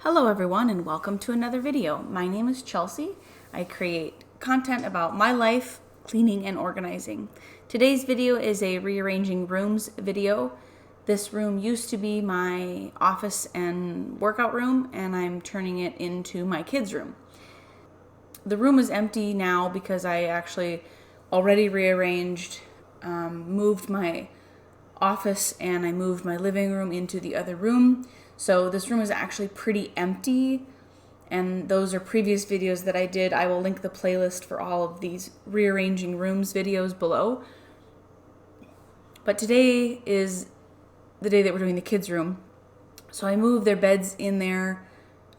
Hello everyone and welcome to another video. My name is Chelsea. I create content about my life, cleaning, and organizing. Today's video is a rearranging rooms video. This room used to be my office and workout room, and I'm turning it into my kids' room. The room is empty now because I actually already rearranged, moved my office, and I moved my living room into the other room. So this room is actually pretty empty, and those are previous videos that I did. I will link the playlist for all of these rearranging rooms videos below. But today is the day that we're doing the kids' room. So I moved their beds in there,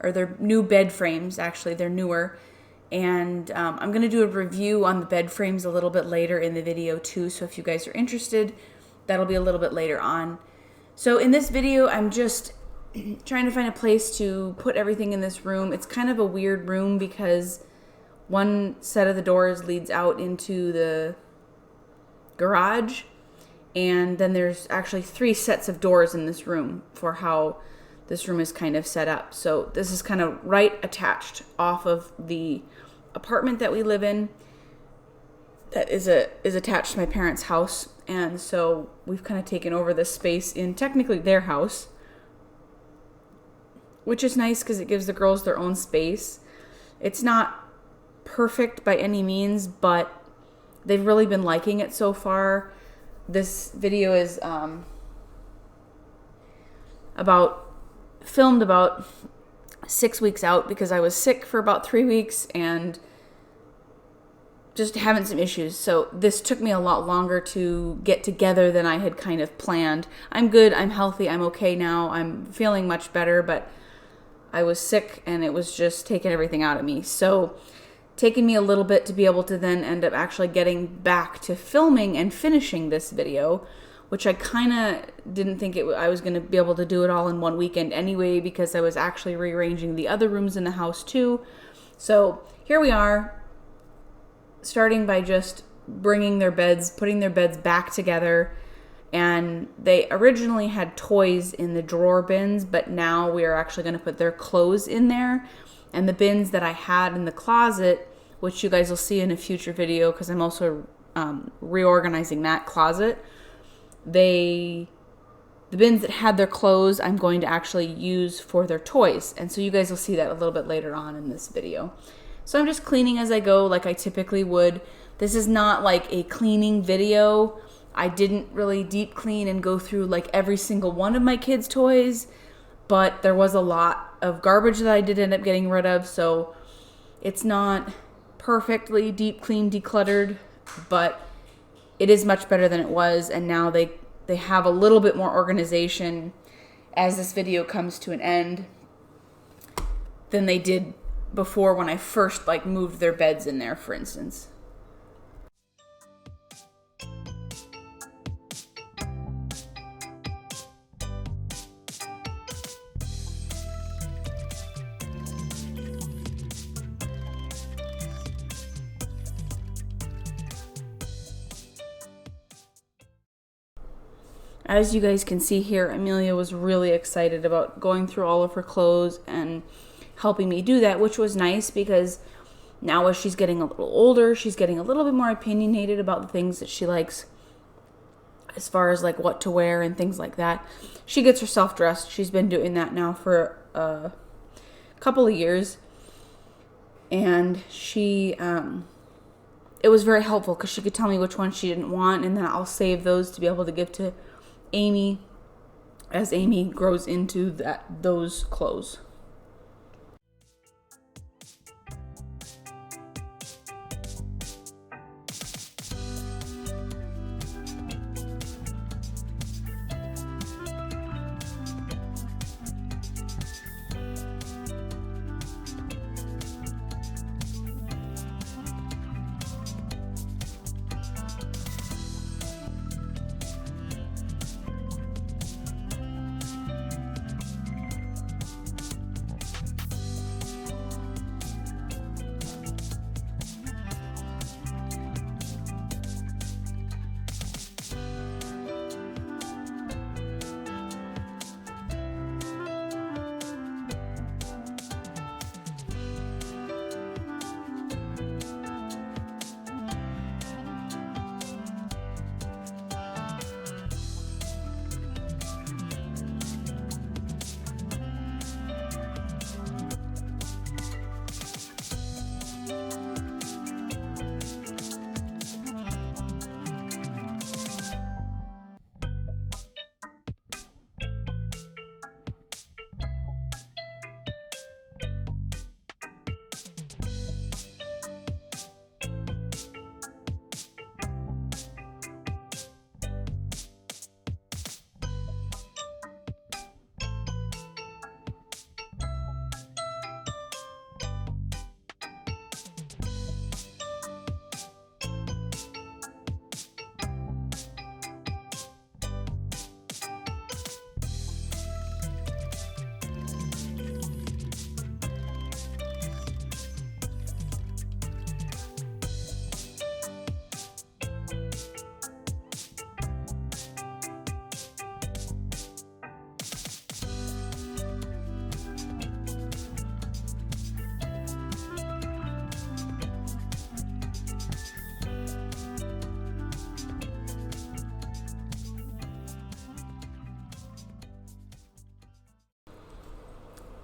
or their new bed frames, actually, they're newer. And I'm going to do a review on the bed frames a little bit later in the video too. So if you guys are interested, that'll be a little bit later on. So in this video, I'm just trying to find a place to put everything in this room. It's kind of a weird room because one set of the doors leads out into the garage, and then there's actually 3 sets of doors in this room for how this room is kind of set up. So this is kind of right attached off of the apartment that we live in that is attached to my parents' house, and so we've kind of taken over this space in technically their house, which is nice because it gives the girls their own space. It's not perfect by any means, but they've really been liking it so far. This video is filmed about 6 weeks out because I was sick for about 3 weeks and just having some issues. So this took me a lot longer to get together than I had kind of planned. I'm good, I'm healthy, I'm okay now, I'm feeling much better, but I was sick and it was just taking everything out of me. So taking me a little bit to be able to then end up actually getting back to filming and finishing this video, which I kind of didn't think I was going to be able to do it all in one weekend anyway, because I was actually rearranging the other rooms in the house too. So here we are, starting by just putting their beds back together. And they originally had toys in the drawer bins, but now we are actually going to put their clothes in there. And the bins that I had in the closet, which you guys will see in a future video because I'm also reorganizing that closet. The bins that had their clothes, I'm going to actually use for their toys. And so you guys will see that a little bit later on in this video. So I'm just cleaning as I go like I typically would. This is not like a cleaning video. I didn't really deep clean and go through like every single one of my kids' toys, but there was a lot of garbage that I did end up getting rid of, so it's not perfectly deep clean, decluttered, but it is much better than it was, and now they have a little bit more organization as this video comes to an end than they did before when I first moved their beds in there, for instance. As you guys can see here, Amelia was really excited about going through all of her clothes and helping me do that, which was nice because now as she's getting a little older, she's getting a little bit more opinionated about the things that she likes as far as what to wear and things like that. She gets herself dressed. She's been doing that now for a couple of years, and it was very helpful because she could tell me which ones she didn't want, and then I'll save those to be able to give to Amy as Amy grows into those clothes.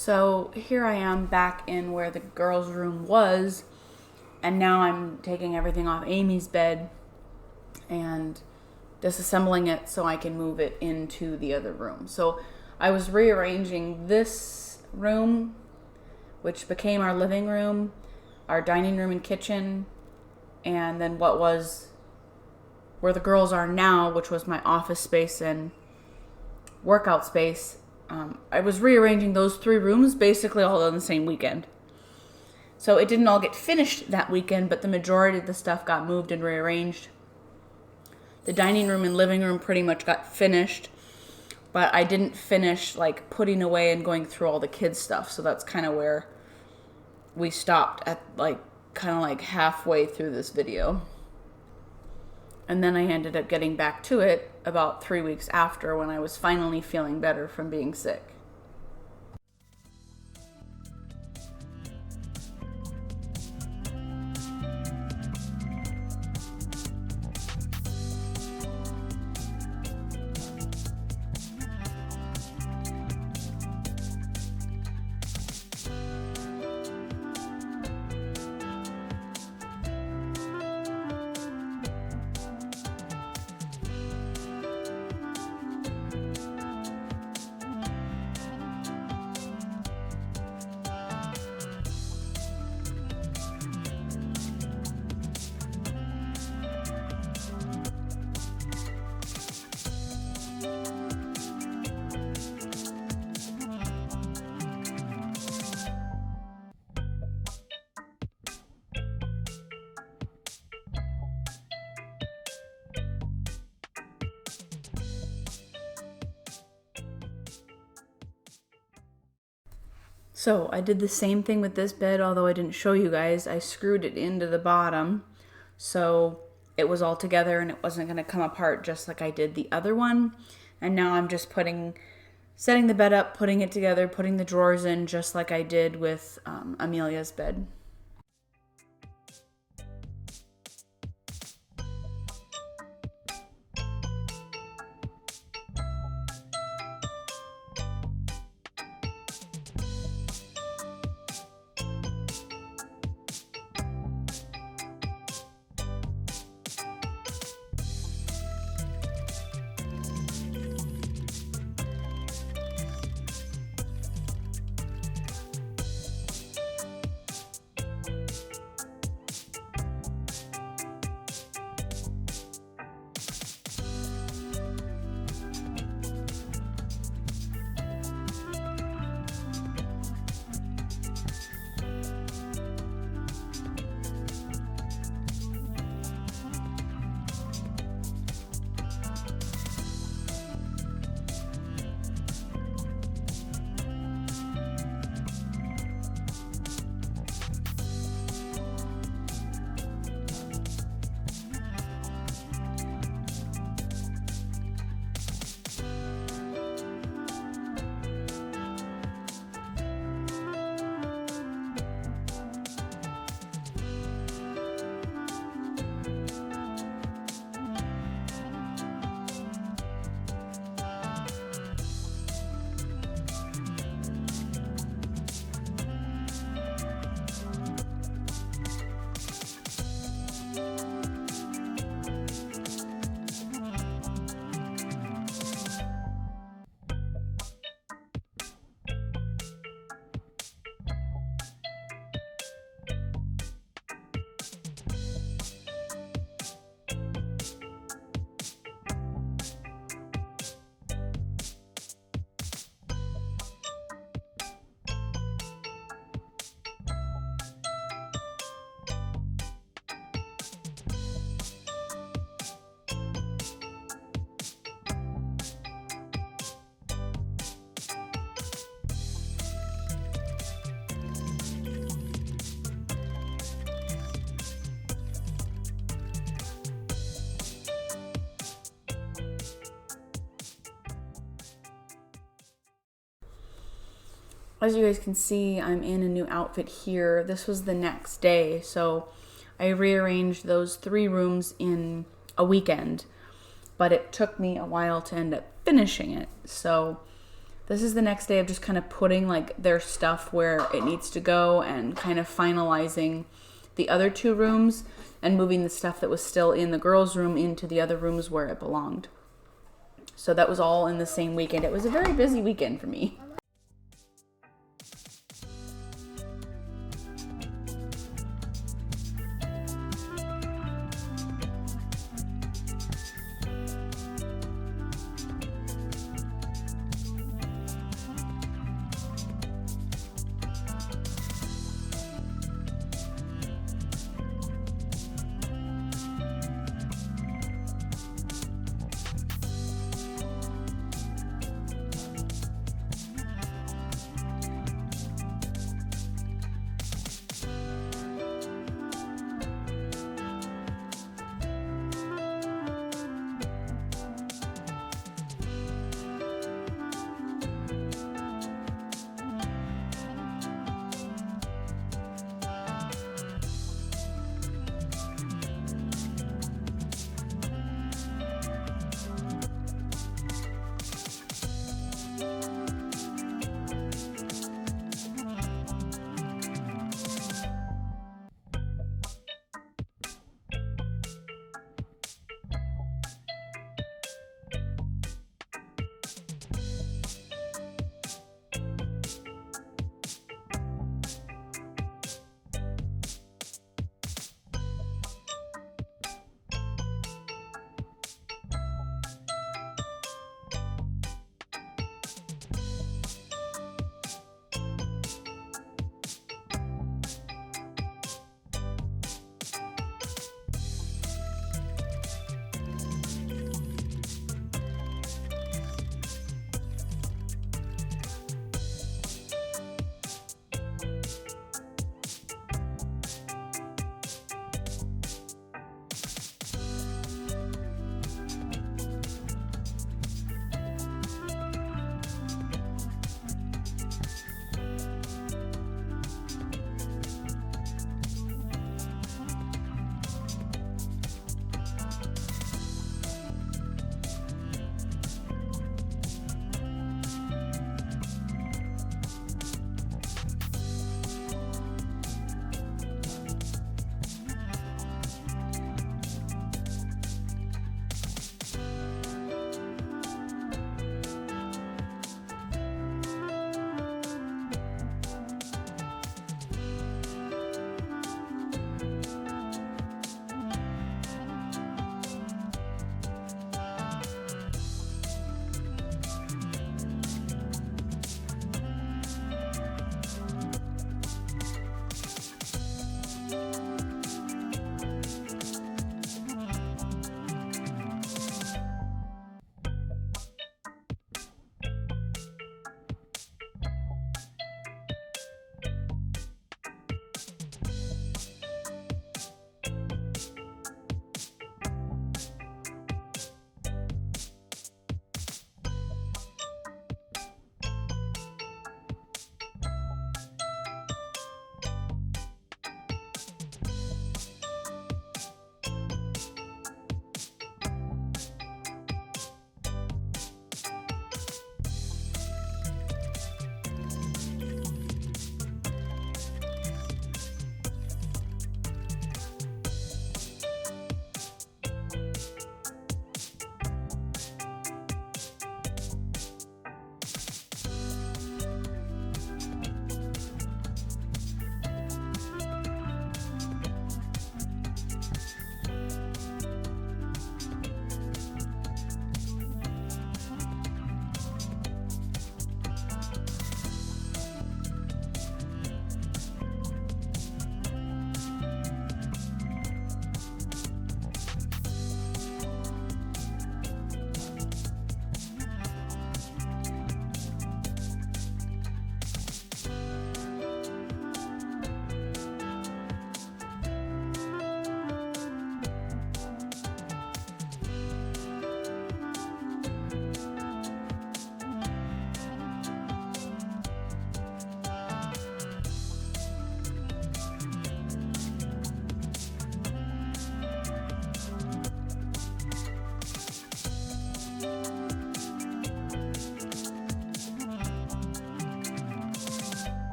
So here I am back in where the girls' room was, and now I'm taking everything off Amy's bed and disassembling it so I can move it into the other room. So I was rearranging this room, which became our living room, our dining room and kitchen, and then what was where the girls are now, which was my office space and workout space. I was rearranging those 3 rooms basically all on the same weekend. So it didn't all get finished that weekend, but the majority of the stuff got moved and rearranged. The dining room and living room pretty much got finished, but I didn't finish like putting away and going through all the kids' stuff. So that's kind of where we stopped at, like kind of like halfway through this video. And then I ended up getting back to it about 3 weeks after, when I was finally feeling better from being sick. So I did the same thing with this bed, although I didn't show you guys. I screwed it into the bottom so it was all together and it wasn't going to come apart just like I did the other one. And now I'm just setting the bed up, putting it together, putting the drawers in just like I did with Amelia's bed. As you guys can see, I'm in a new outfit here. This was the next day, so I rearranged those 3 rooms in a weekend, but it took me a while to end up finishing it. So this is the next day of just kind of putting like their stuff where it needs to go and kind of finalizing the other 2 rooms and moving the stuff that was still in the girls' room into the other rooms where it belonged. So that was all in the same weekend. It was a very busy weekend for me.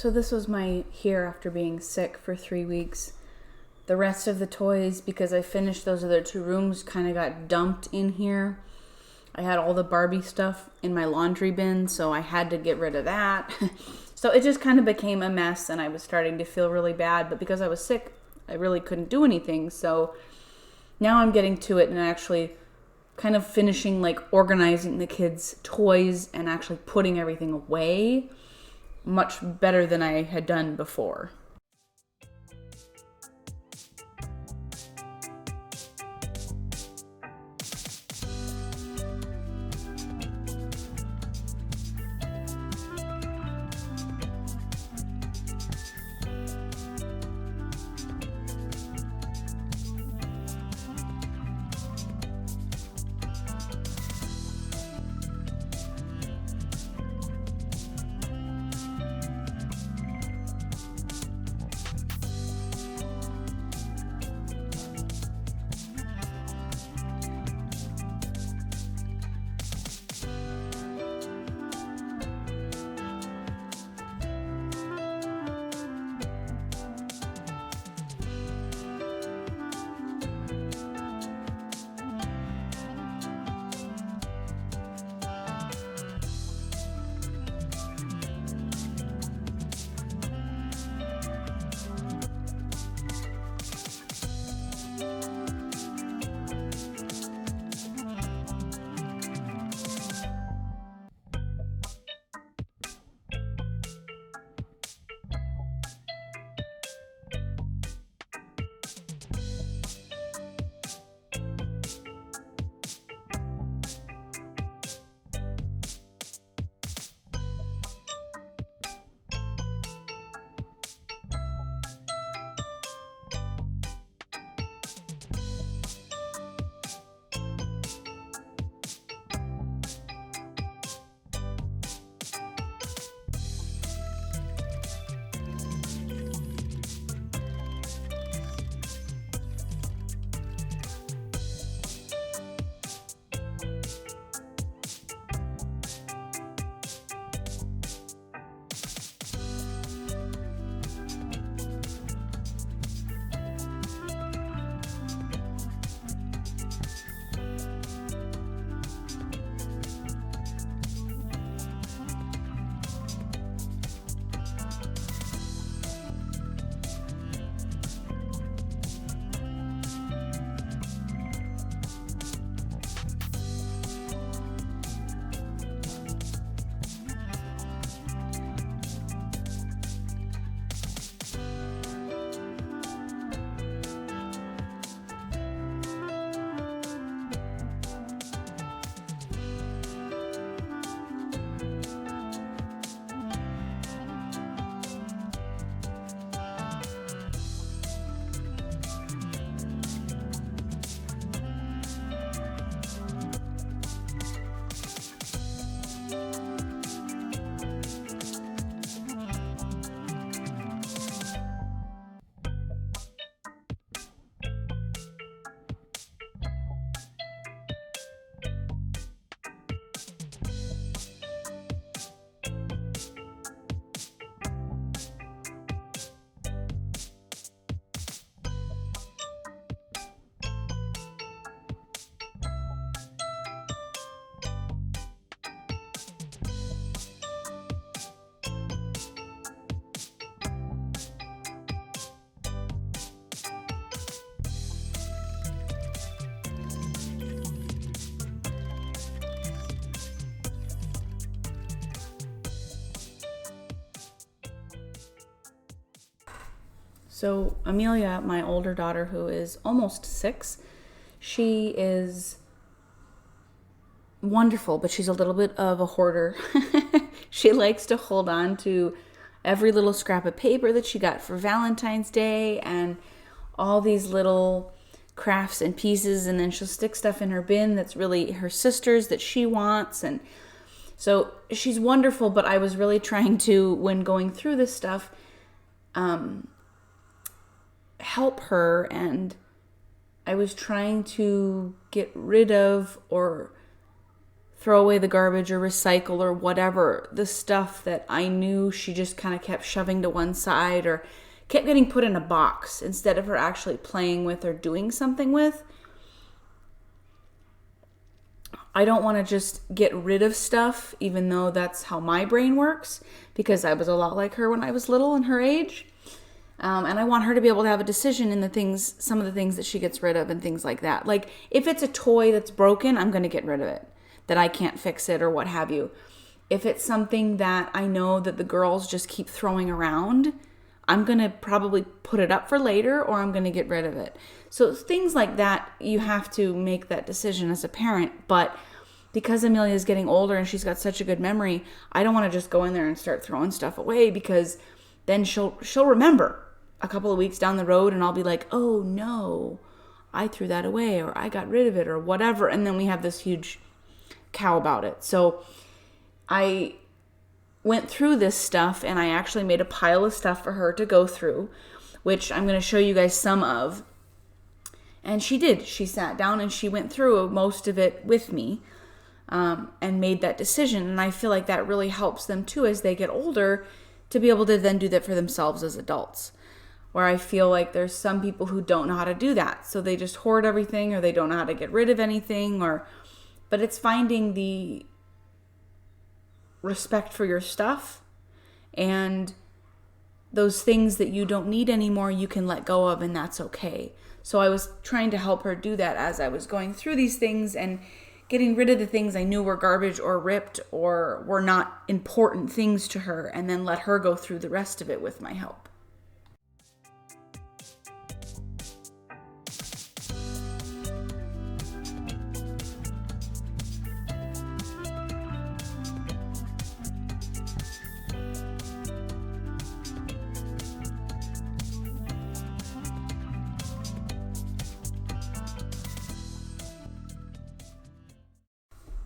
So this was my here after being sick for 3 weeks. The rest of the toys, because I finished those other 2 rooms, kind of got dumped in here. I had all the Barbie stuff in my laundry bin, so I had to get rid of that. So it just kind of became a mess, and I was starting to feel really bad. But because I was sick, I really couldn't do anything. So now I'm getting to it and actually kind of finishing like organizing the kids' toys and actually putting everything away much better than I had done before. So Amelia, my older daughter, who is almost 6, she is wonderful, but she's a little bit of a hoarder. She likes to hold on to every little scrap of paper that she got for Valentine's Day and all these little crafts and pieces, and then she'll stick stuff in her bin that's really her sister's that she wants. And so she's wonderful, but I was really trying to, when going through this stuff, help her, and I was trying to get rid of or throw away the garbage or recycle or whatever, the stuff that I knew she just kind of kept shoving to one side or kept getting put in a box instead of her actually playing with or doing something with. I don't want to just get rid of stuff, even though that's how my brain works, because I was a lot like her when I was little and her age. And I want her to be able to have a decision in the things, some of the things that she gets rid of and things like that. Like if it's a toy that's broken, I'm going to get rid of it, that I can't fix it or what have you. If it's something that I know that the girls just keep throwing around, I'm going to probably put it up for later, or I'm going to get rid of it. So things like that, you have to make that decision as a parent. But because Amelia is getting older and she's got such a good memory, I don't want to just go in there and start throwing stuff away, because then she'll remember a couple of weeks down the road and I'll be like, oh no, I threw that away, or I got rid of it, or whatever. And then we have this huge cow about it. So I went through this stuff and I actually made a pile of stuff for her to go through, which I'm going to show you guys some of. And she did. She sat down and she went through most of it with me, and made that decision. And I feel like that really helps them too as they get older to be able to then do that for themselves as adults. Where I feel like there's some people who don't know how to do that. So they just hoard everything, or they don't know how to get rid of anything, but it's finding the respect for your stuff, and those things that you don't need anymore you can let go of, and that's okay. So I was trying to help her do that as I was going through these things and getting rid of the things I knew were garbage or ripped or were not important things to her, and then let her go through the rest of it with my help.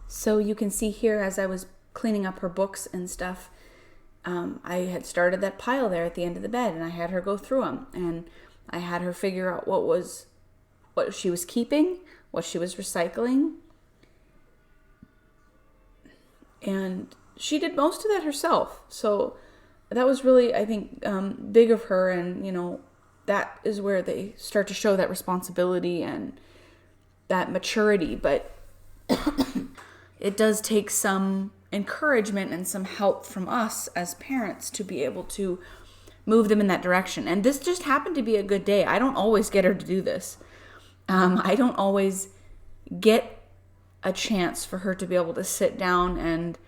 So you can see here, as I was cleaning up her books and stuff, I had started that pile there at the end of the bed, and I had her go through them, and I had her figure out what she was keeping, what she was recycling, and she did most of that herself. So that was really, I think, big of her, and that is where they start to show that responsibility and that maturity. But it does take some encouragement and some help from us as parents to be able to move them in that direction. And this just happened to be a good day. I don't always get her to do this. I don't always get a chance for her to be able to sit down and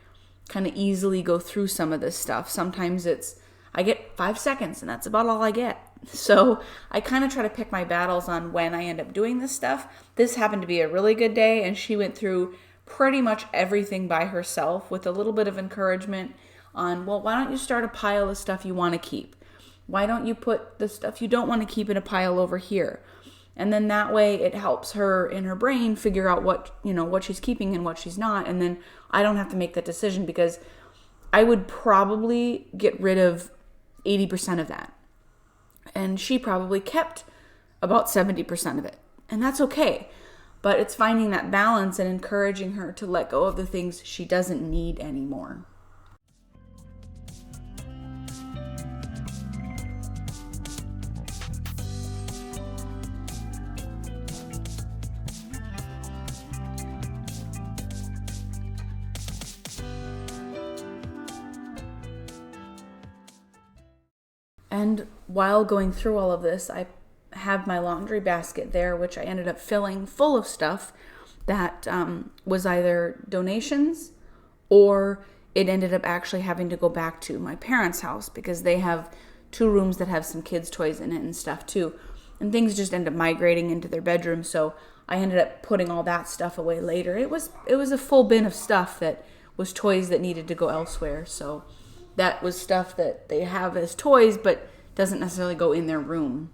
kind of easily go through some of this stuff. Sometimes I get 5 seconds, and that's about all I get. So I kind of try to pick my battles on when I end up doing this stuff. This happened to be a really good day, and she went through pretty much everything by herself with a little bit of encouragement on, well, why don't you start a pile of stuff you want to keep? Why don't you put the stuff you don't want to keep in a pile over here? And then that way it helps her in her brain figure out what she's keeping and what she's not. And then I don't have to make that decision, because I would probably get rid of 80% of that. And she probably kept about 70% of it. And that's okay. But it's finding that balance and encouraging her to let go of the things she doesn't need anymore. And while going through all of this, I have my laundry basket there, which I ended up filling full of stuff that was either donations, or it ended up actually having to go back to my parents' house, because they have 2 rooms that have some kids' toys in it and stuff too. And things just end up migrating into their bedroom, so I ended up putting all that stuff away later. It was a full bin of stuff that was toys that needed to go elsewhere. So that was stuff that they have as toys, but doesn't necessarily go in their room.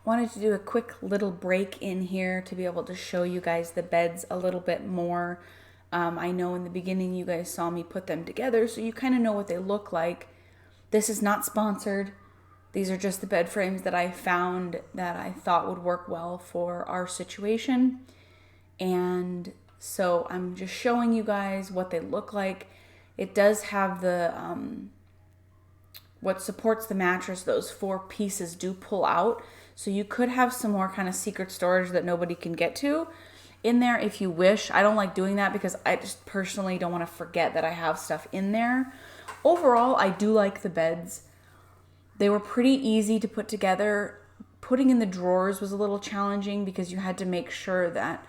wanted to do a quick little break in here to be able to show you guys the beds a little bit more. I know in the beginning you guys saw me put them together, so you kind of know what they look like. This is not sponsored. These are just the bed frames that I found that I thought would work well for our situation. And so I'm just showing you guys what they look like. It does have the, what supports the mattress, those 4 pieces do pull out. So you could have some more kind of secret storage that nobody can get to in there if you wish. I don't like doing that because I just personally don't want to forget that I have stuff in there. Overall, I do like the beds. They were pretty easy to put together. Putting in the drawers was a little challenging because you had to make sure that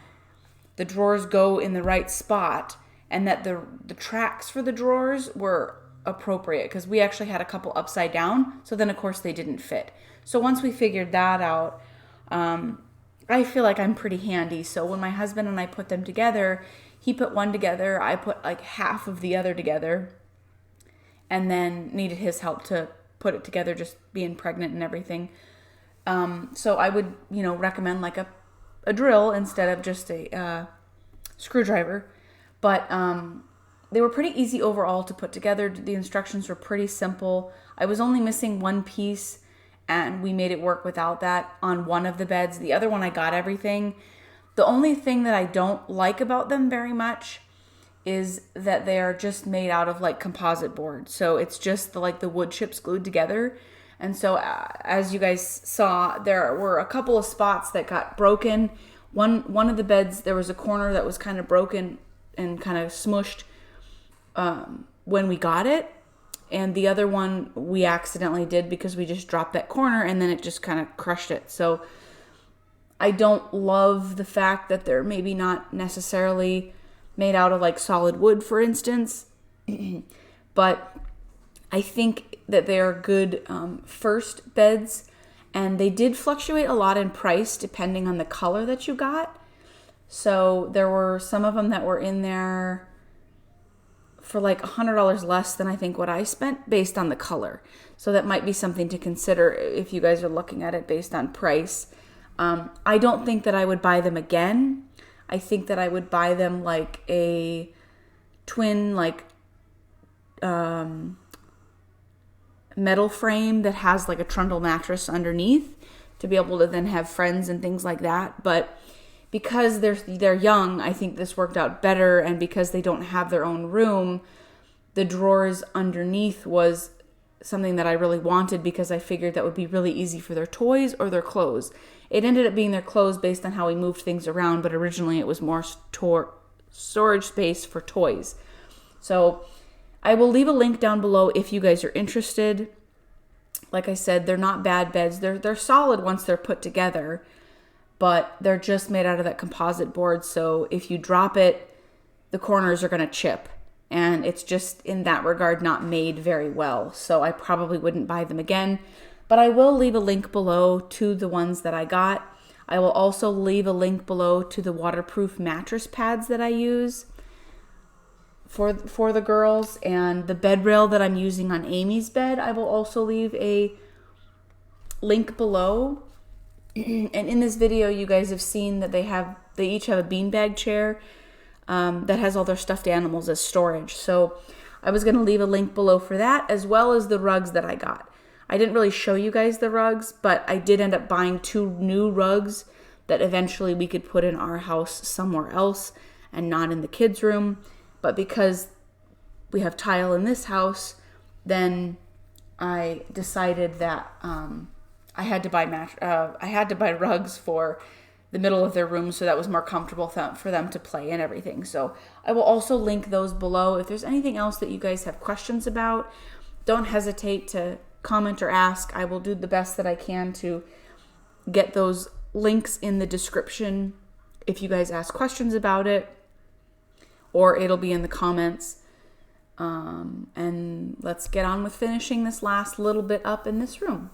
the drawers go in the right spot and that the tracks for the drawers were appropriate, because we actually had a couple upside down. So then, of course, they didn't fit. So once we figured that out, I feel like I'm pretty handy. So when my husband and I put them together, he put one together, I put like half of the other together, and then needed his help to put it together, just being pregnant and everything. So I would, recommend like a drill instead of just a screwdriver. But they were pretty easy overall to put together. The instructions were pretty simple. I was only missing one piece, and we made it work without that on one of the beds. The other one, I got everything. The only thing that I don't like about them very much is that they are just made out of like composite board. So it's just the wood chips glued together. And so as you guys saw, there were a couple of spots that got broken. One of the beds, there was a corner that was kind of broken and kind of smushed when we got it. And the other one we accidentally did because we just dropped that corner and then it just kind of crushed it. So I don't love the fact that they're maybe not necessarily made out of like solid wood, for instance. But I think that they are good first beds, and they did fluctuate a lot in price depending on the color that you got. So there were some of them that were in there for like $100 less than I think what I spent based on the color. So that might be something to consider if you guys are looking at it based on price. I don't think that I would buy them again. I think that I would buy them like a twin, metal frame that has like a trundle mattress underneath to be able to then have friends and things like that. But because they're young, I think this worked out better. And because they don't have their own room, the drawers underneath was something that I really wanted because I figured that would be really easy for their toys or their clothes. It ended up being their clothes based on how we moved things around, but originally it was more storage space for toys. So I will leave a link down below if you guys are interested. Like I said, they're not bad beds. They're solid once they're put together, but they're just made out of that composite board. So if you drop it, the corners are going to chip. And it's just in that regard not made very well. So I probably wouldn't buy them again. But I will leave a link below to the ones that I got. I will also leave a link below to the waterproof mattress pads that I use for the girls. And the bed rail that I'm using on Amy's bed, I will also leave a link below. And in this video, you guys have seen that they each have a beanbag chair that has all their stuffed animals as storage. So I was going to leave a link below for that, as well as the rugs that I got. I didn't really show you guys the rugs, but I did end up buying 2 new rugs that eventually we could put in our house somewhere else and not in the kids' room. But because we have tile in this house, then I decided that I had to buy rugs for the middle of their room, so that was more comfortable for them to play and everything. So I will also link those below. If there's anything else that you guys have questions about, don't hesitate to comment or ask. I will do the best that I can to get those links in the description if you guys ask questions about it, or it'll be in the comments. And let's get on with finishing this last little bit up in this room.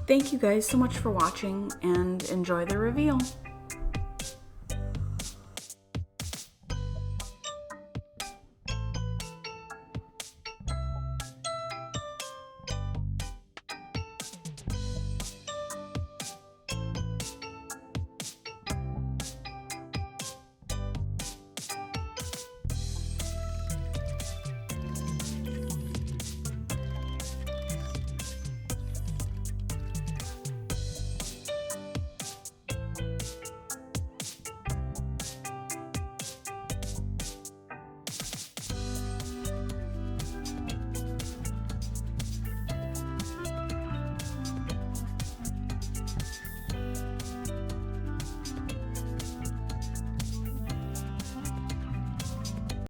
Thank you guys so much for watching, and enjoy the reveal.